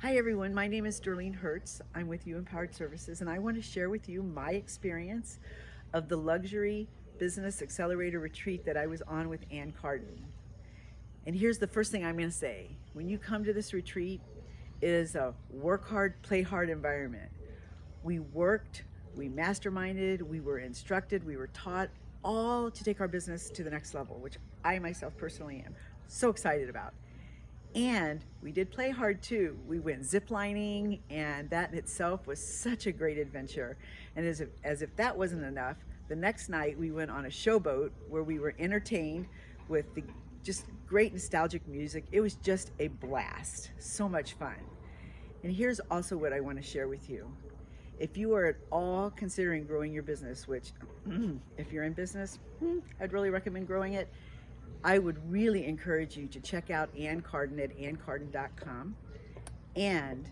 Hi everyone, my name is Derlene Hirtz. I'm with You Empowered Services, and I want to share with you my experience of the Luxury Business Accelerator Retreat that I was on with Carden. And here's the first thing I'm going to say. When you come to this retreat, it is a work hard, play hard environment. We worked, we masterminded, we were instructed, we were taught, all to take our business to the next level, which I myself personally am so excited about. And we did play hard too. We went ziplining, and that in itself was such a great adventure. And as if that wasn't enough, the next night we went on a showboat where we were entertained with the just great nostalgic music. It was just a blast, so much fun. And here's also what I want to share with you. If you are at all considering growing your business, which if you're in business, I'd really recommend growing it. I would really encourage you to check out Carden at anncarden.com and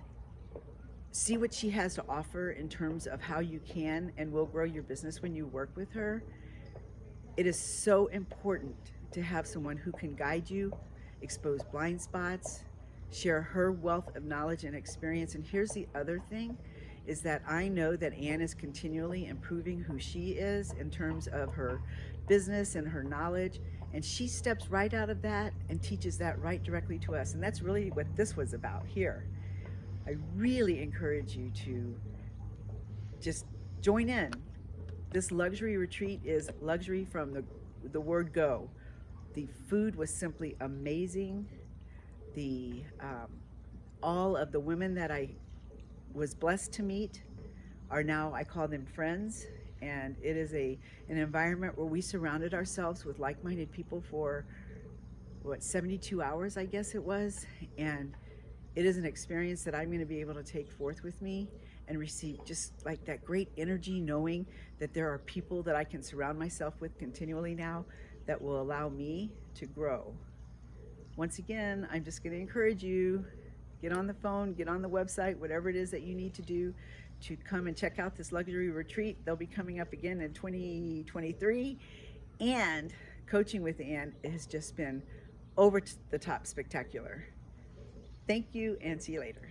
see what she has to offer in terms of how you can and will grow your business when you work with her. It is so important to have someone who can guide you, expose blind spots, share her wealth of knowledge and experience. And here's the other thing, is that I know that Ann is continually improving who she is in terms of her business and her knowledge. And she steps right out of that and teaches that right directly to us. And that's really what this was about here. I really encourage you to just join in. This luxury retreat is luxury from the word go. The food was simply amazing. All of the women that I was blessed to meet are now, I call them friends. And it is an environment where we surrounded ourselves with like-minded people for, 72 hours, I guess it was. And it is an experience that I'm going to be able to take forth with me and receive just like that great energy, knowing that there are people that I can surround myself with continually now that will allow me to grow. Once again, I'm just going to encourage you, get on the phone, get on the website, whatever it is that you need to do to come and check out this luxury retreat. They'll be coming up again in 2023. And coaching with Ann has just been over the top spectacular. Thank you, and see you later.